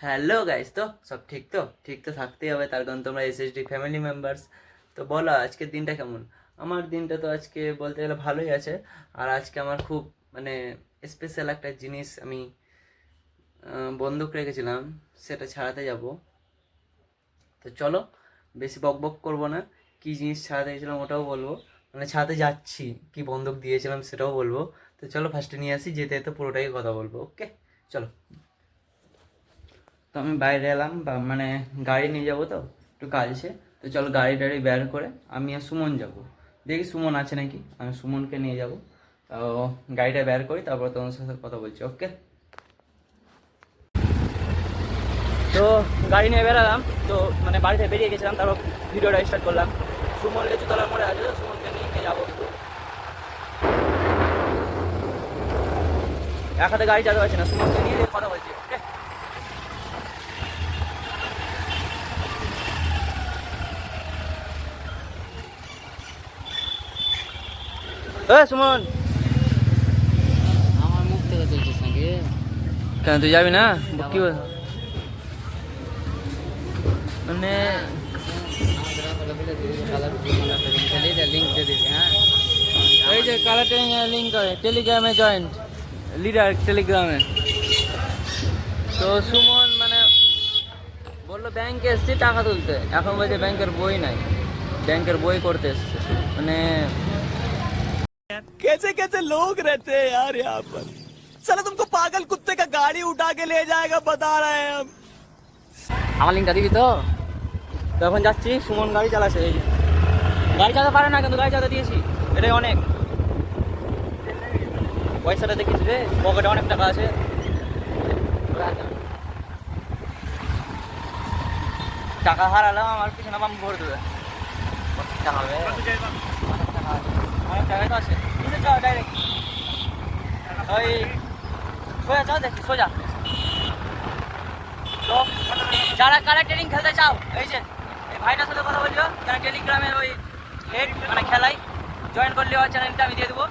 Hello guys, তো সব ঠিক তো থাকতেই হবে, তার কারণ তোমরা এসএসডি ফ্যামিলি মেম্বার্স। তো বলো আজকের দিনটা কেমন? আমার দিনটা তো আজকে বলতে গেলে ভালোই আছে। আর আজকে আমার খুব মানে স্পেশাল একটা জিনিস আমি বন্দুক রেখেছিলাম, সেটা ছাড়াতে যাব। তো চলো, বেশি বক বক করবো না। কী জিনিস ছাড়াতে গেছিলাম ওটাও বলবো, মানে ছাড়াতে যাচ্ছি, কি বন্দুক দিয়েছিলাম সেটাও বলবো। তো চলো ফার্স্টে নিয়ে আসি, যেতে যেতে পুরোটাই কথা বলবো। ওকে চলো। তো আমি বাইরে এলাম, বা মানে গাড়ি নিয়ে যাবো, তো একটু কাজ আছে। তো চলো গাড়ি টাড়ি বের করে আমি আর সুমন যাব, দেখি সুমন আছে নাকি, আমি সুমনকে নিয়ে যাব। তো গাড়িটা বের করি, তারপর তোমার সাথে কথা বলছি। ওকে, তো গাড়ি নিয়ে বেরালাম। তো মানে বাড়িতে বেরিয়ে গেছিলাম, তারপর ভিডিওটা স্টার্ট করলাম। সুমন লিচুতলার মোড়ে আছে, তো সুমনকে নিয়ে যাবো। এক হাতে গাড়ি চালাতে পারছি না, সুমনকে নিয়ে কথা বলছি। ওকে, সুমন। আমার মুখ থেকে তুলছিস নাকি? কেন তুই যাবি না? কি বল মানে লিঙ্ক দিয়ে দিবি। হ্যাঁ, এই যে কালার লিঙ্ক করে টেলিগ্রামে জয়েন্ট লিডার টেলিগ্রামে। তো সুমন মানে বললো ব্যাংকে এসছি টাকা তুলতে, এখন বলছে ব্যাংকের বই নাই, ব্যাংকের বই করতে এসছে। মানে कैसे कैसे लोग रहते हैं यार यहाँ पर। साला तुमको पागल कुत्ते का गाड़ी उठा के ले जाएगा बता रहे हैं हम। আমার লিঙ্কটা দিবি তো? তো এখন যাচ্ছি, সুমন গাড়ি চালাচ্ছে। এই যে গাড়ি চালাতে পারে না, কিন্তু গাড়ি চালাতে দিয়েছি, এটাই অনেক। পয়সাটা দেখিস রে, পকেটে অনেক টাকা আছে। টাকা হারালাম, আমার পিছনে বাম ভরে দেবে। টাকা হবে, অনেক টাকাই তো আছে। ডাইরেক্ট ওই সোজা যাও, দেখি সোজা। তো যারা কারা ট্রেনিং খেলতে চাও, এই যে এই ভাইটার সাথে কথা বলছো, যারা টেলিগ্রামের ওই হেড মানে খেলাই জয়েন করলে ওই চ্যানেলটা আমি দিয়ে দেবো।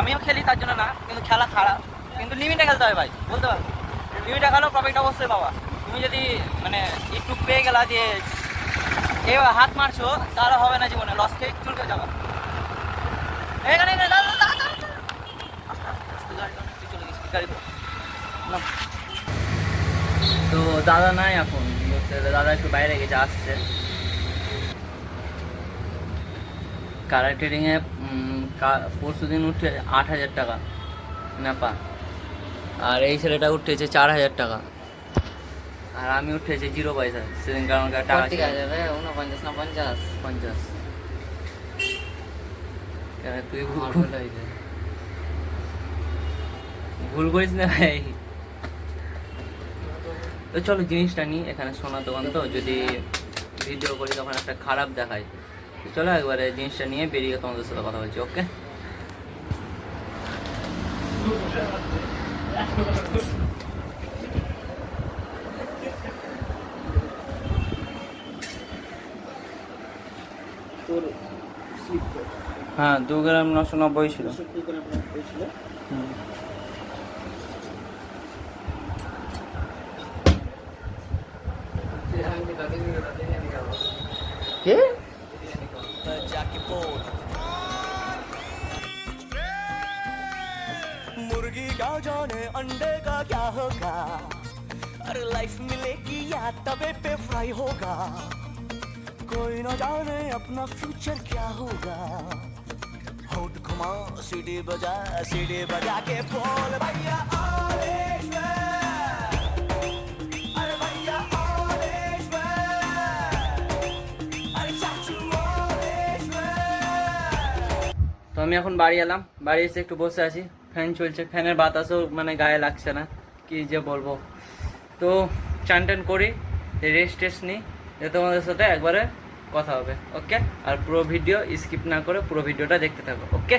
আমিও খেলি, তার জন্য না, কিন্তু খেলা খারাপ, কিন্তু লিমিটে খেলতে হবে ভাই, বলতে পারবো। লিমিটে খেলো, প্রফিট অবশ্যই পাবা। তুমি যদি মানে একটু পেয়ে গেলা যে এবার হাত মারছো, তাহলে হবে না, জীবনে লস খেয়ে চলতে যাবা। এখানে তো দাদা নাই এখন, বলতে গেলে দাদা একটু বাইরে গেছে, আসছে। কারাই ট্রেডিংয়ে পরশু দিন উঠে 8,000 টাকা নেপা, আর এই ছেলেটা উঠেছে 4,000 টাকা, আর আমি উঠেছি 0 পয়সা সেদিন, কারণ টাকা ঠিক আছে রে, 49 না 50? 50। তুই আমার ভুল হয়েছে। ভুল করিস না ভাই। তো চলো জিনিসটা নিই, এখানে সোনার দোকান, তো যদি ভিডিও করি তখন একটা খারাপ দেখায়। তো চলো একবারে জিনিসটা নিয়ে বেরিয়ে তোমাদের সাথে কথা বলছি। ওকে, হ্যাঁ 2 গ্রাম 990 ছিল। হুম। কে? जाके बोल मुर्गी क्या जाने अंडे का क्या होगा। अरे लाइफ मिलेगी या तवे पे फ्राई होगा। कोई न जाने अपना फ्यूचर क्या होगा। होठ घुमा सीढ़ी बजा के बोल भैया अरे भैया अरे चाचू তো আমি এখন বাড়ি এলাম, বাড়ি এসে একটু বসে আছি, ফ্যান চলছে, ফ্যানের বাতাসও মানে গায়ে লাগছে না, কি যে বলবো। তো চান টান করি, রেস্ট টেস্ট নিই, তোমাদের সাথে একবারে কথা হবে। ওকে, আর পুরো ভিডিও স্কিপ না করে পুরো ভিডিওটা দেখতে থাকো। ওকে,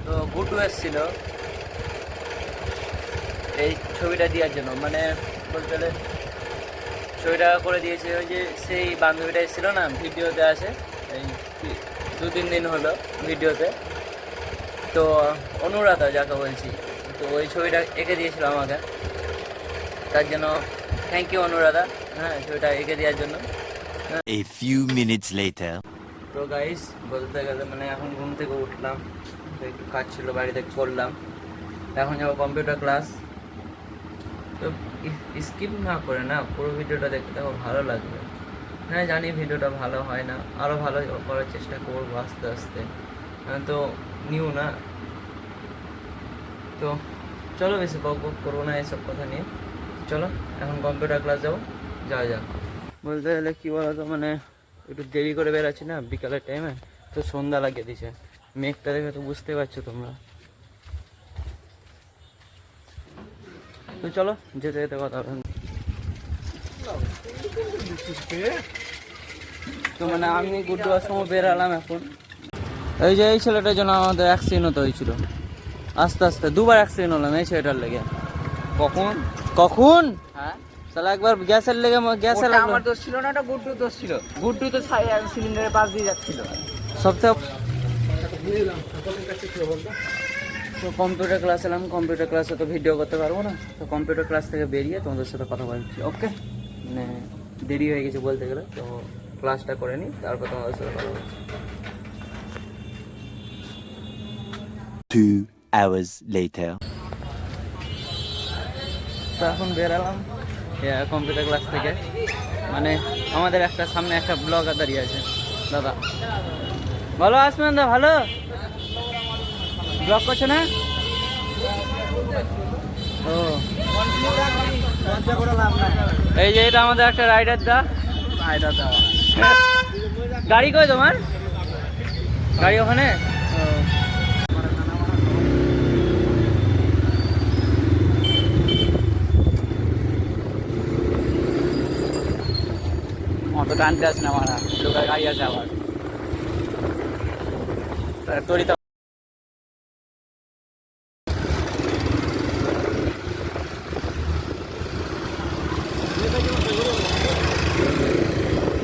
তো গুটু এসেছিল এই ছবিটা দেওয়ার জন্য, মানে বলতে গেলে ছবিটা করে দিয়েছে। ওই যে সেই বান্ধবীটা এসেছিল না, ভিডিওতে আছে, এই 2-3 দিন হলো ভিডিওতে। তো অনুরাধা যাকে বলছি, তো ওই ছবিটা এঁকে দিয়েছিল আমাকে, তার জন্য থ্যাংক ইউ অনুরাধা, হ্যাঁ ছবিটা এঁকে দেওয়ার জন্য। A few minutes later. তো গাইস বলতে গেলে মানে এখন ঘুম থেকে উঠলাম, তো একটু কাজ ছিল বাড়িতে করলাম, এখন যাবো কম্পিউটার ক্লাস। তো স্কিপ না করে না পুরো ভিডিওটা দেখতে দেখো, ভালো লাগবে। হ্যাঁ জানি ভিডিওটা ভালো হয় না, আরও ভালো করার চেষ্টা করবো আস্তে আস্তে, তো নিউ না। তো চলো বেশি বক বক করবো না এসব কথা নিয়ে, চলো এখন কম্পিউটার ক্লাস যাবো, যাওয়া যাক। বলতে গেলে কী বলতো, মানে একটু দেরি করে বেরোচ্ছি না বিকালের টাইমে, তো সন্ধ্যা লাগিয়ে দিছে, মেঘটা দেখে তো বুঝতে পারছো তোমরা। তো চলো যেতে যেতে কথা হবে। তো মানে আমি গুড্ডুয়ার সময় বেরালাম এখন, এই যে এই ছেলেটার জন্য আমাদের অ্যাক্সিডেন্ট হতে হয়েছিল, আস্তে আস্তে দুবার অ্যাক্সিডেন্ট হলাম এই ছেলেটার লেগে। কখন? কখন হ্যাঁ, সালা একবার গ্যাসের লেগে গ্যাসে ওটা লাগলো, আমার দোষ ছিল না, ওটা গুড্ডুর দোষ ছিল। গুড্ডু তো সিলিন্ডারের পাশ দিয়ে যাচ্ছিল। সপ্তাহ। তো কম্পিউটার ক্লাস এলাম, কম্পিউটার ক্লাসে তো ভিডিও করতে পারবো না, তো কম্পিউটার ক্লাস থেকে বেরিয়ে তোমাদের সাথে কথা বলছি। ওকে, মানে দেরি হয়ে গেছে বলতে গেলে, তো ক্লাসটা করে নিই তারপর তোমাদের সাথে কথা বলছি। 2 hours later. তো এখন বেরালাম কম্পিউটার ক্লাস থেকে, মানে আমাদের একটা সামনে একটা ব্লগার দাঁড়িয়ে আছে। দাদা ভালো আসবেন, দা ভালো ব্লগ করছে না? ও এই যে এটা আমাদের একটা রাইডার দা, গাড়ি কই তোমার? গাড়ি ওখানে? ও অত টানতে আসে না মারা, লোকের গাড়ি আছে আবার। তোরই তো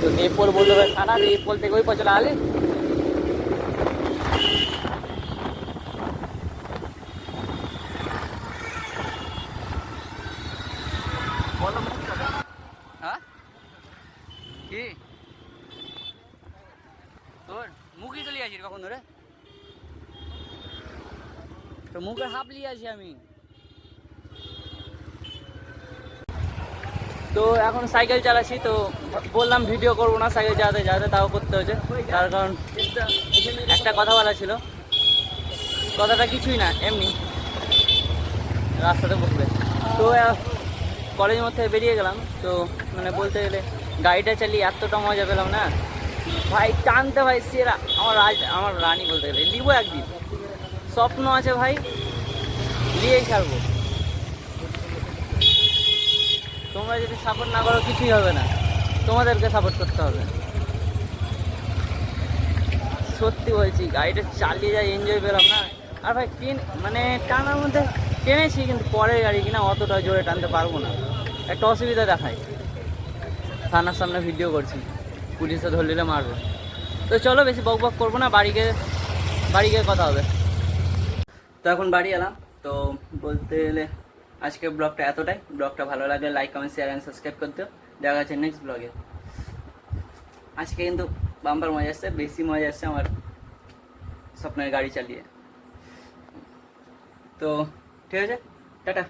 तो ये पोल बोल रहा था ना, ये पोल ते कोई पचला ले। हाँ কি তোর মুখই তো লিয়ে আসি কখন ধরে, তো মুখের হাফ লিয়ে আসি আমি। তো এখন সাইকেল চালাচ্ছি, তো বললাম ভিডিও করবো না সাইকেল চালাতে চালাতে, তাও করতে হচ্ছে, তার কারণ একটা কথা বলা ছিল, কথাটা কিছুই না এমনি রাস্তাতে বসবে। তো কলেজ মধ্যে বেরিয়ে গেলাম, তো মানে বলতে গেলে গাড়িটা চালিয়ে এতটা মজা পেলাম না ভাই, টানতে ভাই সেরা, আমার রানী বলতে গেলে, নিবো একদিন, স্বপ্ন আছে ভাই, নিয়েই ছাড়বো। তোমরা যদি সাপোর্ট না করো কিছুই হবে না, তোমাদেরকে সাপোর্ট করতে হবে। সত্যি বলছি গাড়িটা চালিয়ে যাই এনজয় পেলাম না। আর ভাই মানে টানার মধ্যে টেনেছি, কিন্তু পরের গাড়ি কিনা অতটা জোরে টানতে পারবো না, একটা অসুবিধা দেখায়। থানার সামনে ভিডিও করছি, পুলিশে ধরে নিলে মারবে। তো চলো বেশি বক বক করবো না, বাড়ি গিয়ে কথা হবে। তো এখন বাড়ি এলাম, তো বলতে গেলে আজকে ব্লগটা এতটাই। ব্লগটা ভালো লাগলে like comment share and subscribe করতে। দেখা যাচ্ছে নেক্সট ব্লগে। আজকে কিন্তু বাম্পার মজা আসছে, বেশি মজা আসছে আমার স্বপ্নের গাড়ি চালিয়ে। তো ঠিক আছে, টাটা।